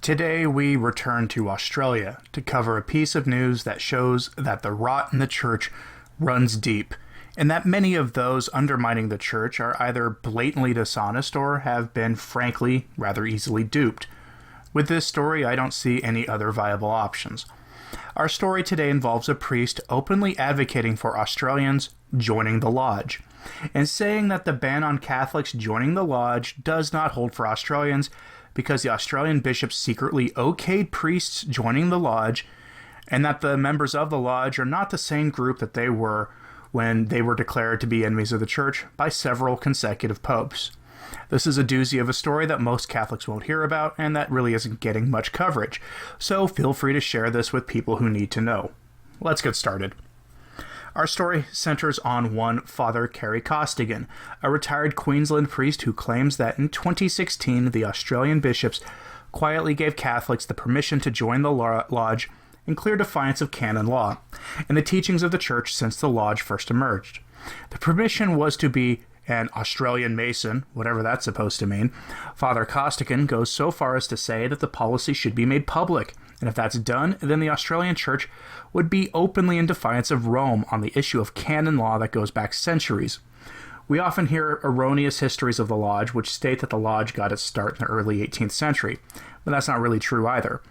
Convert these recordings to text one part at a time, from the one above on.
Today we return to Australia to cover a piece of news that shows that the rot in the church runs deep, and that many of those undermining the church are either blatantly dishonest or have been, frankly, rather easily duped. With this story, I don't see any other viable options. Our story today involves a priest openly advocating for Australians joining the lodge, and saying that the ban on Catholics joining the lodge does not hold for Australians because the Australian bishops secretly okayed priests joining the lodge, and that the members of the lodge are not the same group that they were when they were declared to be enemies of the church by several consecutive popes. This is a doozy of a story that most Catholics won't hear about, and that really isn't getting much coverage, so feel free to share this with people who need to know. Let's get started. Our story centers on one Father Carey Costigan, a retired Queensland priest who claims that in 2016 the Australian bishops quietly gave Catholics the permission to join the lodge in clear defiance of canon law and the teachings of the church since the lodge first emerged. The permission was to be an Australian Mason, whatever that's supposed to mean. Father Costigan goes so far as to say that the policy should be made public, and if that's done, then the Australian Church would be openly in defiance of Rome on the issue of canon law that goes back centuries. We often hear erroneous histories of the lodge which state that the lodge got its start in the early 18th century, but that's not really true either.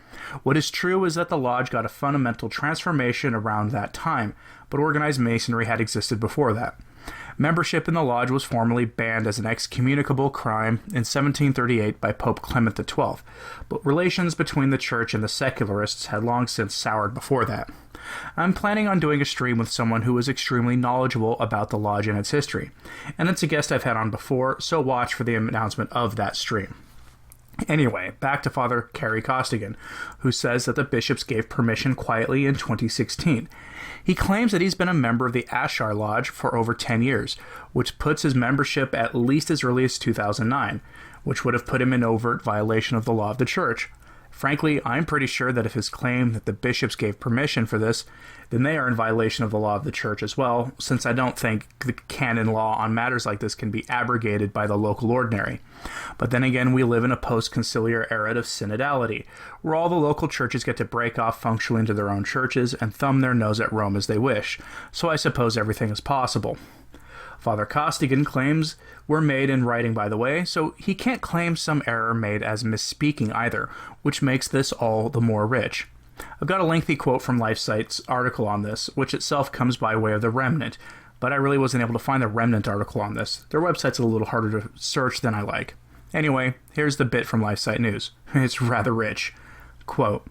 What is true is that the lodge got a fundamental transformation around that time, but organized masonry had existed before that. Membership in the lodge was formally banned as an excommunicable crime in 1738 by Pope Clement XII, but relations between the church and the secularists had long since soured before that. I'm planning on doing a stream with someone who is extremely knowledgeable about the lodge and its history, and it's a guest I've had on before, so watch for the announcement of that stream. Anyway, back to Father Carey Costigan, who says that the bishops gave permission quietly in 2016. He claims that he's been a member of the Ashar Lodge for over 10 years, which puts his membership at least as early as 2009, which would have put him in overt violation of the law of the church. Frankly, I'm pretty sure that if his claim that the bishops gave permission for this, then they are in violation of the law of the church as well, since I don't think the canon law on matters like this can be abrogated by the local ordinary. But then again, we live in a post-conciliar era of synodality, where all the local churches get to break off functionally into their own churches and thumb their nose at Rome as they wish, so I suppose everything is possible. Father Costigan claims were made in writing, by the way, so he can't claim some error made as misspeaking either, which makes this all the more rich. I've got a lengthy quote from LifeSite's article on this, which itself comes by way of the Remnant, but I really wasn't able to find the Remnant article on this. Their website's a little harder to search than I like. Anyway, here's the bit from LifeSite News. It's rather rich. Quote,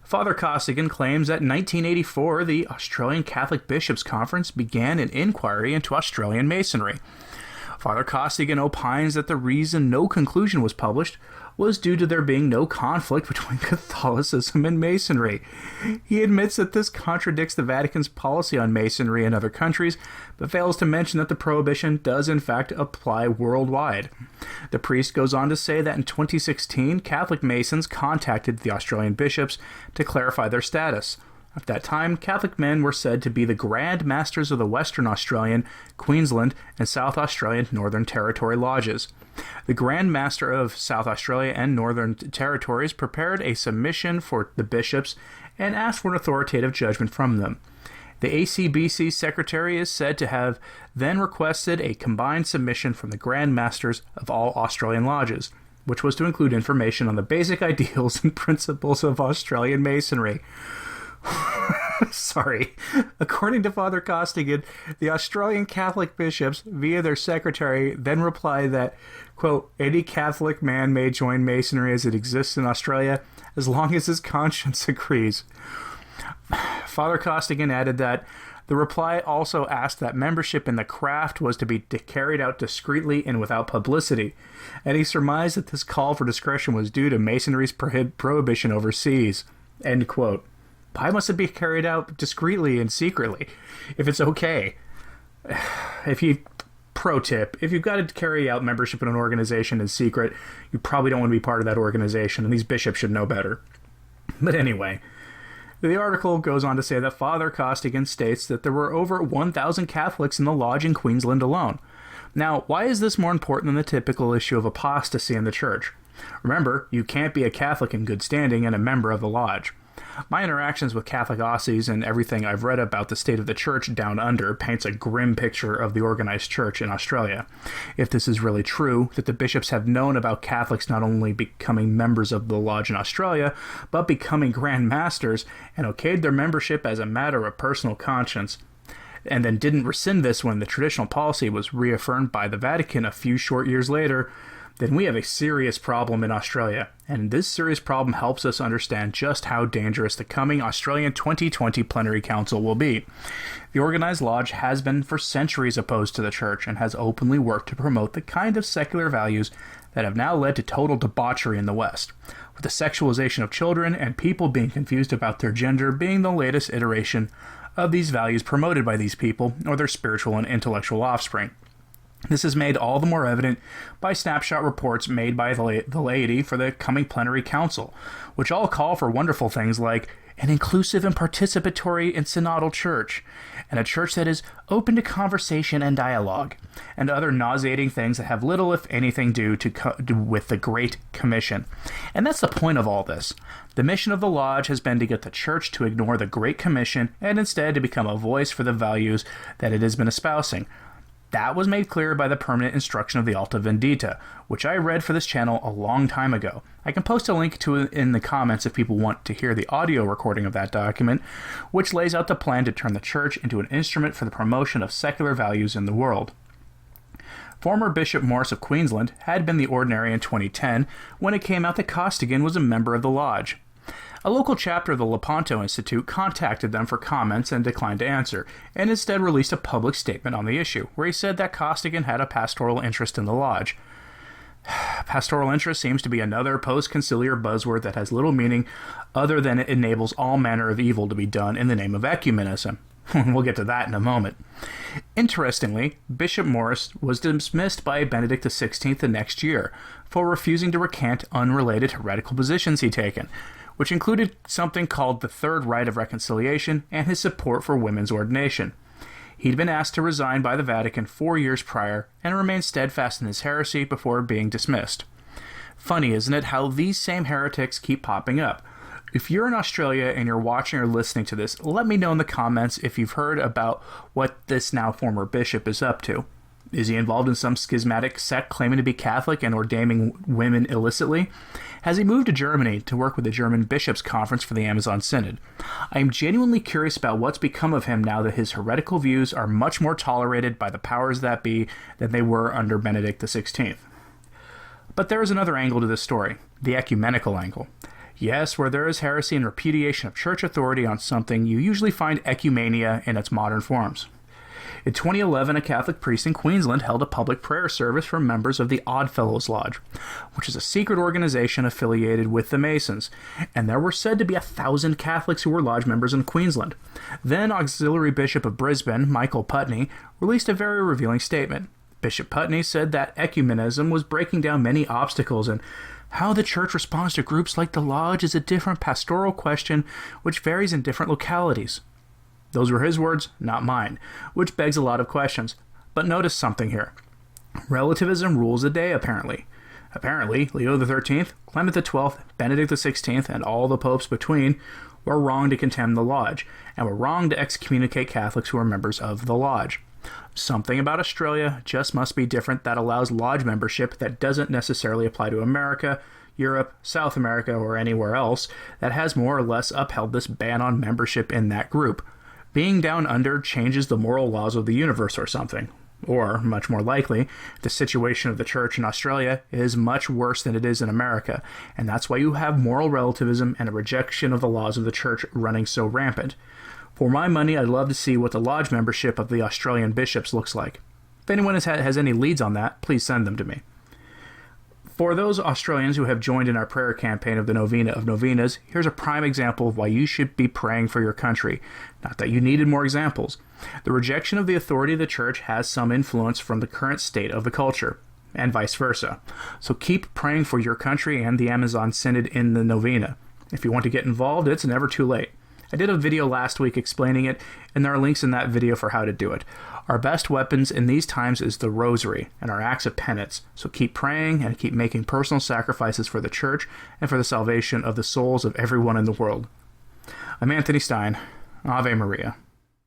Father Costigan claims that in 1984, the Australian Catholic Bishops' Conference began an inquiry into Australian Masonry. Father Costigan opines that the reason no conclusion was published was due to there being no conflict between Catholicism and Masonry. He admits that this contradicts the Vatican's policy on Masonry in other countries, but fails to mention that the prohibition does in fact apply worldwide. The priest goes on to say that in 2016, Catholic Masons contacted the Australian bishops to clarify their status. At that time, Catholic men were said to be the Grand Masters of the Western Australian, Queensland, and South Australian Northern Territory lodges. The Grand Master of South Australia and Northern Territories prepared a submission for the bishops and asked for an authoritative judgment from them. The ACBC secretary is said to have then requested a combined submission from the Grand Masters of all Australian lodges, which was to include information on the basic ideals and principles of Australian Masonry. Sorry. According to Father Costigan, the Australian Catholic bishops, via their secretary, then replied that, quote, any Catholic man may join Masonry as it exists in Australia, as long as his conscience agrees. Father Costigan added that the reply also asked that membership in the craft was to be carried out discreetly and without publicity, and he surmised that this call for discretion was due to Masonry's prohibition overseas, end quote. Why must it be carried out discreetly and secretly, if it's okay? Pro tip, if you've got to carry out membership in an organization in secret, you probably don't want to be part of that organization, and these bishops should know better. But anyway, the article goes on to say that Father Costigan states that there were over 1,000 Catholics in the lodge in Queensland alone. Now, why is this more important than the typical issue of apostasy in the church? Remember, you can't be a Catholic in good standing and a member of the lodge. My interactions with Catholic Aussies and everything I've read about the state of the church down under paints a grim picture of the organized church in Australia. If this is really true, that the bishops have known about Catholics not only becoming members of the lodge in Australia, but becoming Grand Masters, and okayed their membership as a matter of personal conscience, and then didn't rescind this when the traditional policy was reaffirmed by the Vatican a few short years later, then we have a serious problem in Australia, and this serious problem helps us understand just how dangerous the coming Australian 2020 Plenary Council will be. The organized lodge has been for centuries opposed to the church and has openly worked to promote the kind of secular values that have now led to total debauchery in the West, with the sexualization of children and people being confused about their gender being the latest iteration of these values promoted by these people or their spiritual and intellectual offspring. This is made all the more evident by snapshot reports made by the laity for the coming plenary council, which all call for wonderful things like an inclusive and participatory and synodal church, and a church that is open to conversation and dialogue, and other nauseating things that have little, if anything, to do with the Great Commission. And that's the point of all this. The mission of the lodge has been to get the church to ignore the Great Commission and instead to become a voice for the values that it has been espousing. That was made clear by the permanent instruction of the Alta Vendita, which I read for this channel a long time ago. I can post a link to it in the comments if people want to hear the audio recording of that document, which lays out the plan to turn the church into an instrument for the promotion of secular values in the world. Former Bishop Morris of Queensland had been the ordinary in 2010 when it came out that Costigan was a member of the lodge. A local chapter of the Lepanto Institute contacted them for comments and declined to answer, and instead released a public statement on the issue, where he said that Costigan had a pastoral interest in the lodge. Pastoral interest seems to be another post-conciliar buzzword that has little meaning other than it enables all manner of evil to be done in the name of ecumenism. We'll get to that in a moment. Interestingly, Bishop Morris was dismissed by Benedict XVI the next year for refusing to recant unrelated heretical positions he'd taken, which included something called the Third Rite of Reconciliation and his support for women's ordination. He'd been asked to resign by the Vatican 4 years prior and remained steadfast in his heresy before being dismissed. Funny, isn't it, how these same heretics keep popping up? If you're in Australia and you're watching or listening to this, let me know in the comments if you've heard about what this now former bishop is up to. Is he involved in some schismatic sect claiming to be Catholic and ordaining women illicitly? Has he moved to Germany to work with the German Bishops' Conference for the Amazon Synod? I am genuinely curious about what's become of him now that his heretical views are much more tolerated by the powers that be than they were under Benedict XVI. But there is another angle to this story, the ecumenical angle. Yes, where there is heresy and repudiation of church authority on something, you usually find ecumenia in its modern forms. In 2011, a Catholic priest in Queensland held a public prayer service for members of the Oddfellows Lodge, which is a secret organization affiliated with the Masons, and there were said to be 1,000 Catholics who were lodge members in Queensland. Then Auxiliary Bishop of Brisbane, Michael Putney, released a very revealing statement. Bishop Putney said that ecumenism was breaking down many obstacles, and how the church responds to groups like the lodge is a different pastoral question which varies in different localities. Those were his words, not mine, which begs a lot of questions. But notice something here. Relativism rules the day, apparently. Apparently, Leo XIII, Clement XII, Benedict XVI, and all the popes between were wrong to contemn the lodge, and were wrong to excommunicate Catholics who were members of the lodge. Something about Australia just must be different that allows lodge membership that doesn't necessarily apply to America, Europe, South America, or anywhere else that has more or less upheld this ban on membership in that group. Being down under changes the moral laws of the universe or something. Or, much more likely, the situation of the church in Australia is much worse than it is in America, and that's why you have moral relativism and a rejection of the laws of the church running so rampant. For my money, I'd love to see what the lodge membership of the Australian bishops looks like. If anyone has any leads on that, please send them to me. For those Australians who have joined in our prayer campaign of the Novena of Novenas, here's a prime example of why you should be praying for your country. Not that you needed more examples. The rejection of the authority of the church has some influence from the current state of the culture, and vice versa. So keep praying for your country and the Amazon Synod in the Novena. If you want to get involved, it's never too late. I did a video last week explaining it, and there are links in that video for how to do it. Our best weapons in these times is the rosary and our acts of penance, so keep praying and keep making personal sacrifices for the church and for the salvation of the souls of everyone in the world. I'm Anthony Stine. Ave Maria.